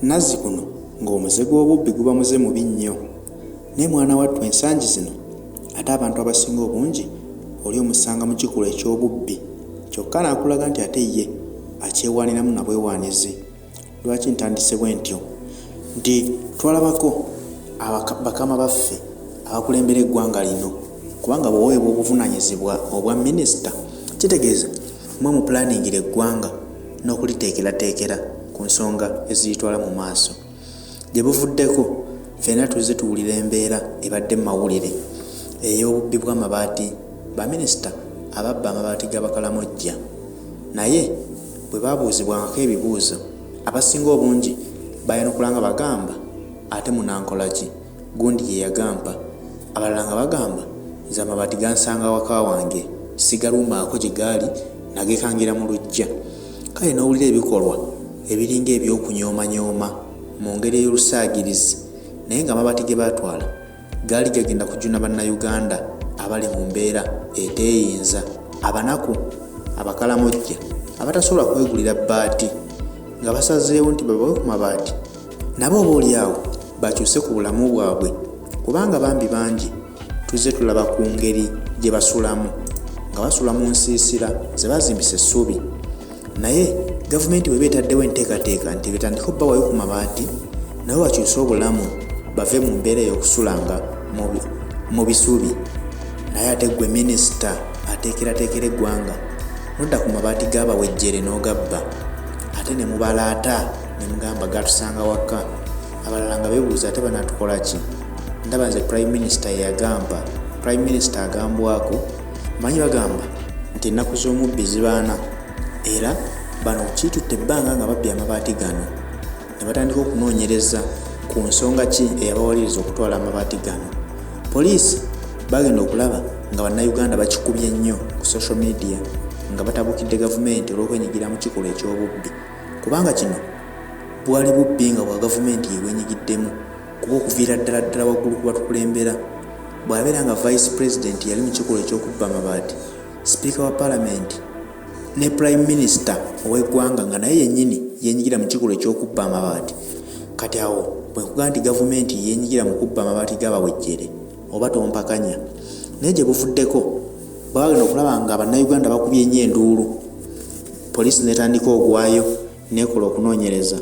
nazzi kuno ng'omuze gw'obubbi guba muze mubi nnyo. Naye mwana wattu ensangi zino ate abantu abasinga obungi oli omusanga mu kikula eky'obubbi, kyokka n'akulaga nti ate ye akyewaaniramu na bwewaanizi. Lwaki ntandise bwe ntyo? Nti twalabako bakama baffe abakulembera eggwanga lino, kubanga bw'oweebwa obuvunaanyizibwa obwa minisita kitegeeza mwe mu pulaningira eggwanga n'okuliteekerateekera ku nsonga eziyitwala mu maaso. Gye buvuddeko ffenna tuzze tuwulira embeera ebadde mu mawulire ey'obubbi bw'amabaati, baminisita ababba amabaati g'Abakalamojja. Naye bwe baabuuzibwangako ebibuuzo abasinga obungi bayanukula nga bagamba ate munankola ki? Gundi ye yagamba. Abalala nga bagamba nze amabaati gansanga waka wange sigalumaako gye gaali nagekangira mu luggya. Kale n'owulira ebikolwa ebiringa eby'okunyooma mu ngeri ey'olusaagirizi, naye nga amabaati ge baatwala gaali gagenda kujuna bannayuganda abali mu mbeera eteeyinza, abanaku, Abakalamojja abatasobola kwegulira bbaati, nga basazeewo nti babawe ku mabaati nabo oboolyawo bakyuse ku bulamu bwabwe, kubanga bambi bangi tuzze tulaba ku ngeri gye basulamu, nga basula mu nsiisira ze bazimbisa essubi. Naye gavumenti bwe beetaddewo enteekateeka nti betandika obbawayo ku mabaati nabo bakyuse obulamu bave mu mbeera ey'okusulanga mu bisubi. Naye ate ggwe minisita ateekerateekera eggwanga nodda ku mabaati g'abawejjere n'ogabba, ate ne mubalaata ne mugamba gatusanga waka. Abalala nga beebuuza ate banaatukola ki? Ndaba nze prime minister yagamba, prime minister agambwako, manyi bagamba nti ennaku z'omubbi zibaana, era bano kiitutte ebbanga nga babbye amabaati gano. Ne batandika okunoonyereza ku nsonga ki eyabawaliriza okutwala amabaati gano. Poliisi bagenda okulaba nga bannayuganda bakikubye nnyo ku social media nga batabukidde gavumenti olw'okwenyigira mu kikolwa eky'obubbi, kubanga kino bwali bubbi nga bwa gavumenti yebwenyigiddemu, kuba okuviira ddala waggulu ku batukulembera bw'abeera nga vice president yali mu kikolwa eky'okubba amabaati, sipiika wa paalamenti ne prime minister ow'eggwanga nga naye yennyini yenyigira mu kikolwa eky'okubba amabaati. Kati awo bwe nkugamba nti gavumenti yenyigira mu kubba amabaati g'abawejjere oba tompakanya. Naye gye buvuddeko bagenda okulaba nga bannayuganda bakubye nnyo enduulu, poliisi netandika ogwayo nekola okunoonyereza.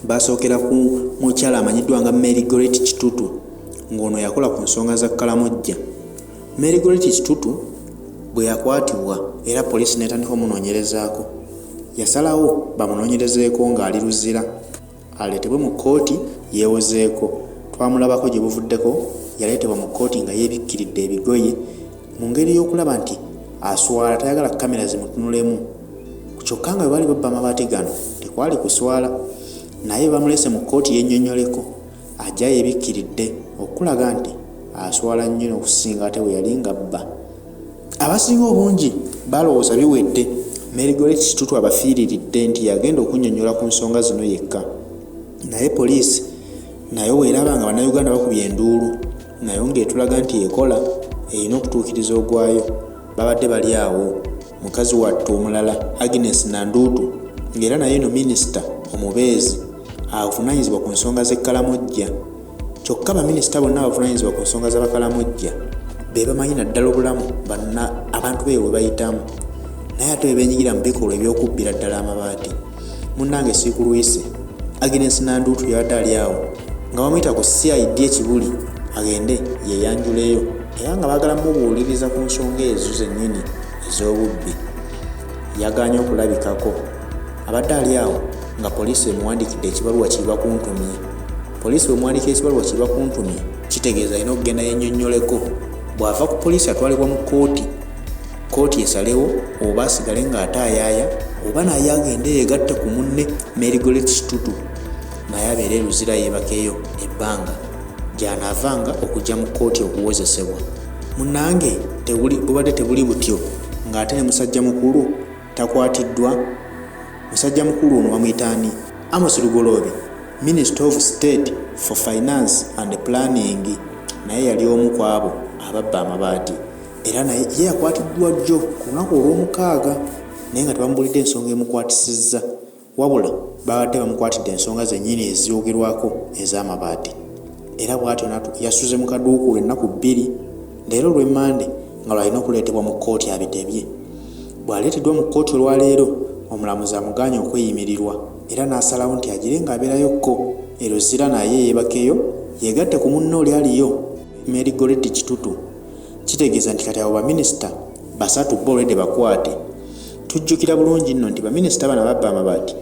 Basookera ku mukyala amanyiddwa nga Mary Goretti Kitutu, ng'ono yakola ku nsonga za Kalamojja. Mary Goretti Kitutu bwe yakwatibwa era poliisi netandika omunoonyerezaako, yasalawo bamunoonyerezeeko ng'ali luzira aleetebwe mu kkooti yeewozeeko. Twamulabako gye buvuddeko yaleetebwa mu kkooti nga yeebikkiridde ebigoye mu ngeri y'okulaba nti aswala, tayagala kamera zimutunulemu. Kyokka nga bwe baali babba amabaati gano tekwali kuswala, naye bamulese mu kkooti yennyonnyoleko ajja yeebikkiridde okulaga nti aswala nnyo okusinga ate bwe yali nga bba. Abasinga obungi balowooza biwedde, Mary Goretti Kitutu abafiiriridde nti yagenda okunnyonnyola ku nsonga zino yekka. Naye poliisi nayo weeraba nga bannayuganda bakubye enduulu, nayo ng'etulaga nti ekola erina okutuukiriza ogwayo. Babadde bali awo mukazi wattu omulala Agnes Nanduutu, ng'era naye no minisita omubeezi avunaanyizibwa ku nsonga z'Ekkalamojja. Kyokka baminisita bonna abavunaanyizibwa ku nsonga z'Abakalamojja be bamanyi naddala obulamu abantu beewe bayitamu, naye ate be beenyigira mu bikolwa eby'okubbira ddala amabaati. Munnange sikulwise, Agnes Nanduutu yabadde ali awo nga bamuyita ku CID ekibuli agende yeeyanjuleyo, era nga baagala mubuuliriza ku nsonga ezo zennyini ez'obubbi. Yagaanye okulabikako, abadde ali awo nga poliisi emuwandiikidde ekibaluwa kiba kuntumye. Poliisi bwemuwandiika ekibaluwa kiba kuntumye kitegeeza alina okugenda yennyonnyoleko. Bw'ava ku poliisi atwalibwa mu kkooti esalewo oba asigale ng'ataayaaya, oba naye agende yeegatte ku munne Mary Goretti Kitutu naye abeere luzira yeebakeeyo ebbanga gy'anaavanga okujja mu kkooti okuwozesebwa. Munnange bubadde tebuli butyo ng'ate ne musajja mukulu takwatiddwa. Musajja mukulu ono bamuyitaani Amos Lugoloobi, Minister of State for Finance and Planning, naye yali omu ku abo ababba amabaati, era naye ye yakwatiddwa jjo ku lunaku olw'omukaaga, naye nga tebamubulidde ensonga emukwatisizza. wabula babadde bamukwatidde ensonga zennyini eziogerwako ez'amabaati. Era bw'atyo yasuze mu kaduukulu ennaku 2 leero olw'Emmande nga lwalina okuleetebwa mu kkooti abitebye. Bw'aleeteddwa mu kkooti olwaleero, omulamuzi amugaanye okweyimirirwa era n'asalawo nti agire ng'abeerayokko eruzira naye yeebakeyo yeegatte ku munne oli aliyo Mary Goretti Kitutu. Kitegeeza nti kati abo baminisita 3 bo olwedde bakwate. Tujjukira bulungi nno nti baminisita bano ababba amabaati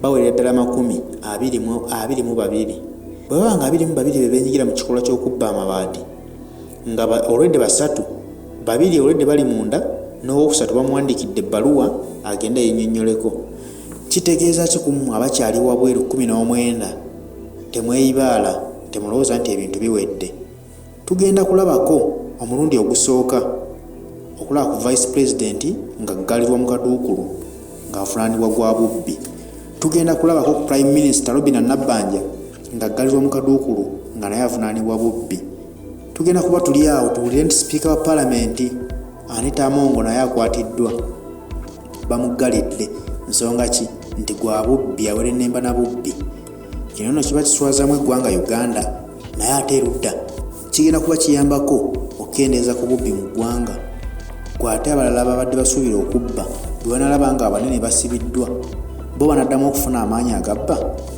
bawerera ddala 22. Bwe baba nga 22 be beenyigira mu kikolwa ky'okubba amabaati nga olwedde 3, 2 olwedde bali munda n'owokusatu bamuwandiikidde ebbaluwa agenda yennyonnyoleko. Kitegeeza ki ku mmwe abakyali wabweru 19 temweyibaala, temulowooza nti ebintu biwedde? Tugenda kulabako omulundi ogusooka okulaba ku vice president nga ggalirwa mu kaduukulu ng'avunaanibwa gwa bubbi. Tugenda kulabako ku prime minister Robinah Nabbanja nga ggalirwa mu kaduukulu nga naye avunaanibwa bubbi. Tugenda kuba tuli awo tuwulire nti sipiika wa paalamenti Anita Amongo naye akwatiddwa, bamuggalidde. Nsonga ki? Nti gwa bubbi, awere ennemba na bubbi. Kino nno kiba kiswazaamu eggwanga Uganda, naye ate erudda kigenda kuba kiyambako okukendeeza ku bubbi mu ggwanga. Gwate abalala babadde basuubira okubba bwe banalaba nga abanene basibiddwa, bo banaddamu okufuna amaanyi agabba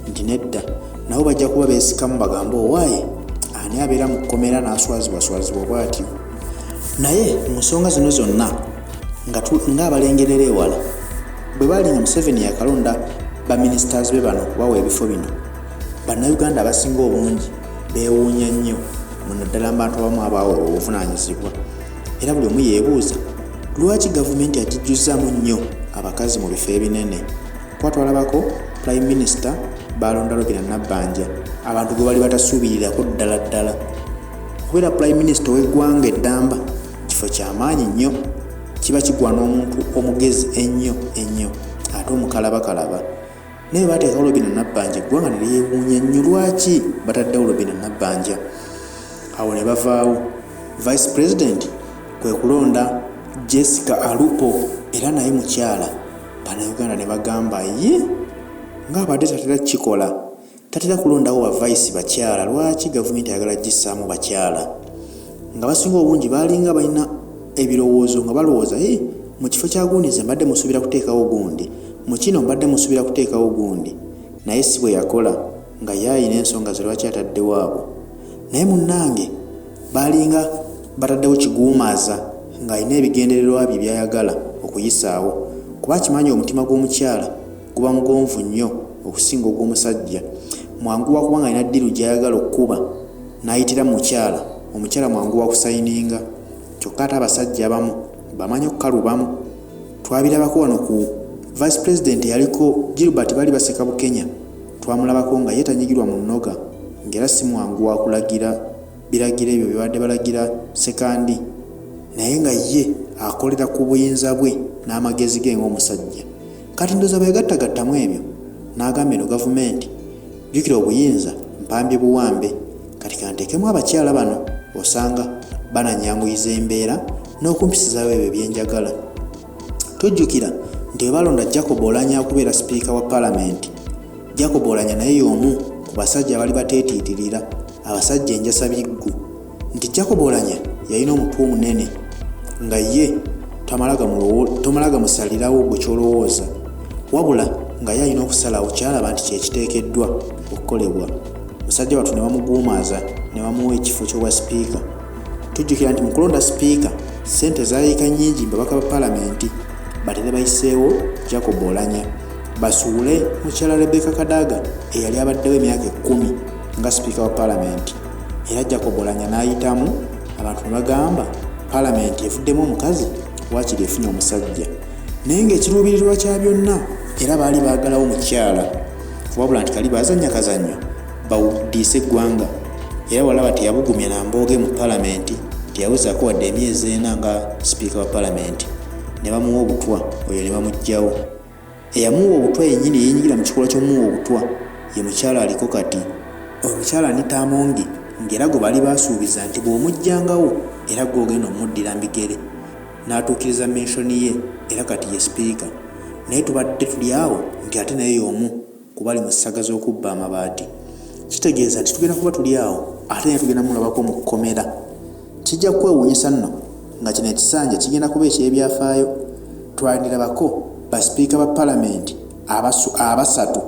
nti nedda, nabo bajja kuba beesikamu bagambe owaaye ani abeera mu kkomera n'aswazibwaswazibwa bw'atyo. Naye mu nsonga zino zonna ng'abalengerera ewala bwe baali nga Museveni yakalonda baministers be bano okubawa ebifo bino, bannayuganda abasinga obungi beewuunya nnyo naddala mu bantu abamu abaawe obuvunaanyizibwa. Era buli omu yeebuuza lwaki gavumenti agijjuzzaamu nnyo abakazi mu bifo ebinene. Twalabako prime minister balonda Robinah Nabbanja, abantu gwe bali batasuubirirako ddala. Okubeera prime minister w'eggwanga eddamba kifo ky'amaanyi nnyo, kiba kigwana omuntu omugezi ennyo ate omukalabakalaba. Naye baateekawo Robinah Nabbanja, eggwanga ne lyewuunya nnyo lwaki bataddewo Robinah Nabbanja. Awo ne bavaawo. Vice president kwe kulonda Jessica Alupo, era naye mukyala. Bannayuganda ne bagamba ye ng'abadde tatera kikola, tatera kulondawo bavaisi bakyala. Lwaki gavumenti ayagala gissaamu bakyala? Nga basinga obungi baalinga balina ebirowoozo nga balowooza mu kifo kya gundi nze mbadde musuubira kuteekawo gundi, mu kino mbadde musuubira kuteekawo gundi. Naye si bwe yakola, nga yaayina ensonga ze lwaki ataddewo abo. Naye munnange baalinga bataddewo kiguumaaza ng'alina ebigendererwa bye byayagala okuyisaawo, kuba kimanyi omutima gw'omukyala guba mugonvu nnyo okusinga ogw'omusajja. Mwanguwa kubanga alina ddiru gy'ayagala okkuba n'ayitira mu mukyala, omukyala mwanguwa kusayininga. Kyokka ate abasajja abamu bamanyi okukalubamu. Twabirabako wano ku vice president yaliko Gilbert, bali baseka Bukenya, twamulabako nga yeetanyigirwa mu nnoga, ng'era si mwanguwa kulagira biragiro ebyo bibadde balagira sekandi, naye nga ye akolera ku buyinza bwe n'amagezi ge ng'omusajja. Kati ndoza bwe yagattagattamu ebyo n'agamba eno gavumenti jjukira obuyinza mpambye buwambe, kati kanteekemu abakyala bano osanga bananyanguyiza embeera n'okumpisizaawo ebyo byenjagala. Tujjukira nti bwe balonda Jacob Oulanyah okubeera sipiika wa paalamenti, Jacob Oulanyah naye y'omu ku basajja abali bateetiitirira abasajja enjasa biggu, nti Jacob Oulanyah yalina omutwe omunene nga ye tomalaga musalirawo gwe kyolowooza, wabula nga ye alina okusalawo kyalaba nti kyekiteekeddwa okukolebwa. Musajja watu ne bamuguumaaza ne bamuwa ekifo ky'obwa sipiika. Tujjukira nti mu kulonda sipiika ssente zaayika nnyingi mbabaka ba paalamenti batere bayiseewo Jacob Oulanyah basuule mukyala Rebecca Kadaga eyali abaddewo emyaka 10 nga sipiika wa paalamenti. Era Jacob Oulanyah n'ayitamu, abantu ne bagamba paalamenti efuddemu omukazi waakiri efunye omusajja. Naye ng'ekiruubirirwa kya byonna era baali baagalawo mukyala, wabula nti kali baazannya kazannyo bawuddiise eggwanga. Era walaba teyabugumya na mbooge mu paalamenti, teyawezaako wadde emyezi 4 nga sipiika wa paalamenti. Ne bamuwa obutwa, oyo ne bamuggyawo. Eyamuwa obutwa yennyini yeenyigira mu kikolwa ky'omuwa obutwa ye mukyala aliko kati, omukyala Anita Amongi, ng'era gwe baali baasuubiza nti bw'omugjangawo era gw'ogenda omuddira mbigere, n'atuukiriza menshoni ye era kati ye sipiika. Naye tubadde tuli awo nti ate naye y'omu ku bali mu ssaga z'okubba amabaati. Kitegeeza nti tugenda kuba tuli awo ate naye tugenda mulabako mu kkomera. Kijja kwewuunyisa nno nga kino ekisanja kigenda kuba eky'ebyafaayo. Twandirabako basipiika ba palamenti abasatu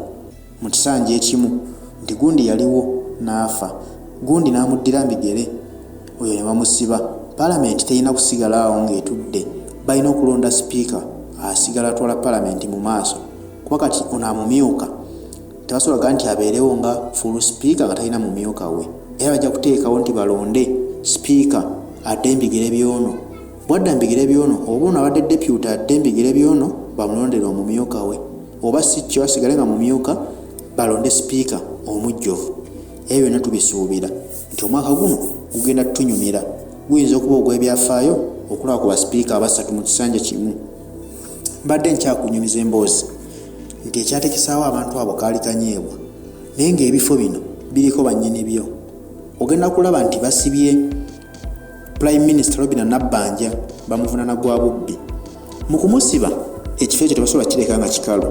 mu kisanja ekimu nti gundi yaliwo n'afa, gundi n'amuddira mbigere, oyo ne bamusiba. Palamenti terina kusigala awo ng'etudde, balina okulonda sipiika asigala atwala palamenti mu maaso, kuba kati ono amumyuka tebasobola nti abeerewo nga full sipiika nga talina mumyuka we. Era bajja kuteekawo nti balonde sipiika adde embigere byono. Bwadda embigere byono oba ono abadde deputy adde embigere byono bamulondera omumyuka we, oba si kyo asigale nga mumyuka balonde sipiika omujjovu. Ebyo byonna tubisuubira nti omwaka guno gugenda tunyumira, guyinza okuba ogw'ebyafaayo okulaba ku basipiika abasatu mu kisanja kimu. Mbadde nkyakunyumiza emboozi nti ekyatekesaawo abantu abo kaali kanyeebwa, naye ng'ebifo bino biriko bannyini byo. Ogenda kulaba nti basibye Prime Minister Robinah Nabbanja bamuvunaana gwa bubbi. Mu kumusiba ekifo ekyo tebasobola kireka nga kikalu.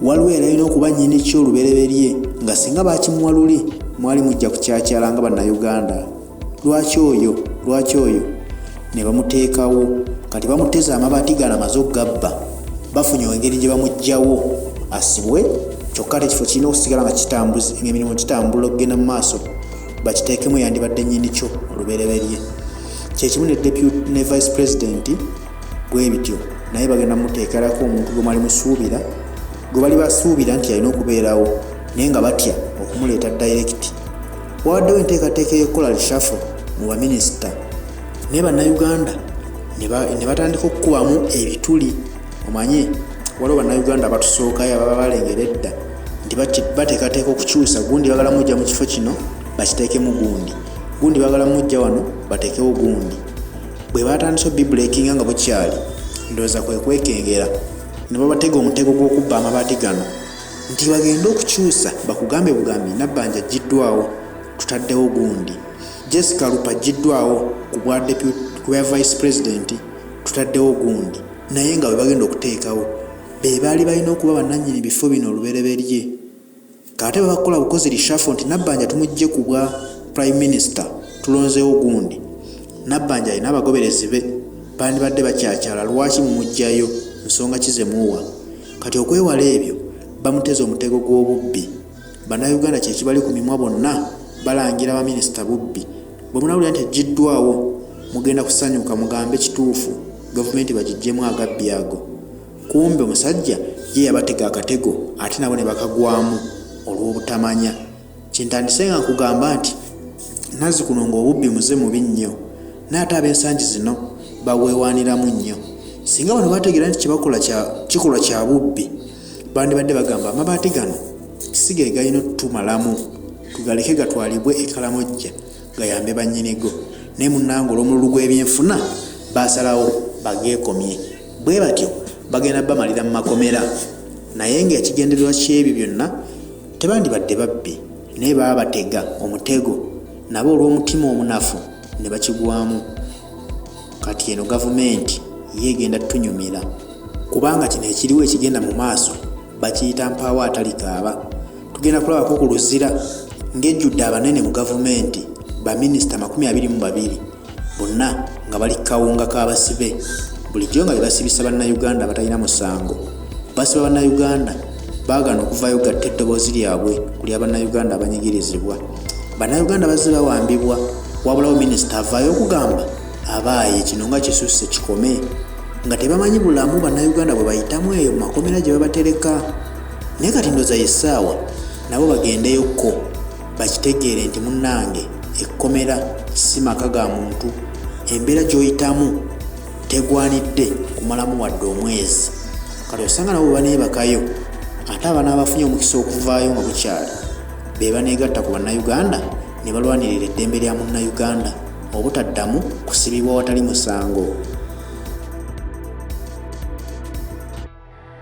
Waliwo era alina okuba nnyini ky'olubereberye nga singa baakimuwa luli mwali mujja kukyakyala nga bannayuganda. Lwaki oyo ne bamuteekawo kati bamuteza amabaati gano amaze okugabba, bafunye engeri gye bamuggyawo asibwe, kyokka ate ekifo kirina okusigala nga kitambuza ng'emirimu kitambula okugenda mu maaso, bakiteekemu yandibadde nnyini kyo olubereberye. Kyekimu ne vice president bwe bityo naye bagenda muteekerako omuntu gwe mwali musuubira, gwe bali basuubira nti alina okubeerawo naye nga batya okumuleeta direct. Wawaddewo enteekateeka y'okukola reshuffle mu baminisita naye bannayuganda ne batandika okukubamu ebituli. Omanye waliwo bannayuganda abatusookayo ababa balengera edda nti bateekateeka okukyusa, gundi bagala mujja mu kifo kino bakiteekemu gundi bagala mujja wano bateekewo gundi. Bwe batandise bibreakinga nga bukyali, ndowooza kwe kwekengera ne babatega omutego gw'okubba amabaati gano nti bagenda okukyusa bakugambe bugambi Nabbanja ajjiddwawo tutaddewo gundi, Jessica Lupa ajjiddwawo ku bwa vice president tutaddewo gundi. Naye nga bwe bagenda okuteekawo be baali balina okuba bannannyini bifo bino olubereberye. Kate bwe bakola bukozi reshuffle nti Nabbanja tumugje ku bwa prime minister tulonzeewo gundi, Nabbanja alina abagoberezi be bandibadde bakyakyala lwaki mumugjayo, nsonga kizemuwa. Kati okwewala ebyo bamuteze omutego gw'obubbi. Bannayuganda kyekibali ku mimwa bonna balangira baminisita bubbi. Bwe munawulira nti ajjiddwawo mugenda kusanyuka mugambe kituufu gavumenti bagijjemu agabbi ago. Kumbe omusajja ye yabatega akatego ate nabo ne bakagwamu olw'obutamanya. Kintandise nga nkugamba nti nazi kuno ng'obubbi muze mubi nnyo, naye ate ab'ensangi zino baweewaaniramu nnyo. Singa bano bategeera nti kikolwa kya bubbi bandibadde bagamba amabaati gano kisige galina otutumalamu tugaleke gatwalibwe e Kalamojja gayambe bannyinigo. Naye munnange olw'omululu gw'ebyenfuna baasalawo bageekomye. Bwe batyo bagenda bamalira mu makomera, naye ng'ekigendererwa ky'ebyo byonna tebandibadde babbi naye baba batega omutego, nabo olw'omutima omunafu ne bakigwamu. Kati eno gavumenti yeegenda tunyumira kubanga kino ekiriwo ekigenda mu maaso bakiyita mpaawo atalikaaba. Tugenda kulabako ku luzira ng'ejjudde abanene mu gavumenti baminisita 22 bonna nga bali kawunga k'abasibe, bulijjo nga basibisa bannayuganda batalina musango. Basiba bannayuganda baagana okuvayo gatta eddoboozi lyabwe ku lya bannayuganda abanyigirizibwa. Bannayuganda bazze bawambibwa, wabulawo minisita avaayo okugamba abaaye kino nga kisusse kikome, nga tebamanyi bulamu bannayuganda bwe bayitamu eyo mu makomera gye babatereka. Naye kati ndooza yessaawa nabo bagendeyokko bakitegeere nti munnange ekkomera si maka ga muntu, embeera gy'oyitamu tegwanidde kumalamu wadde omwezi. Kati osanga nabo baneebakayo ate abaana abafunye omukisa okuvaayo nga bukyali be baneegatta ku bannayuganda ne balwanirira eddembe lya munnayuganda obutaddamu kusibibwa watali musango.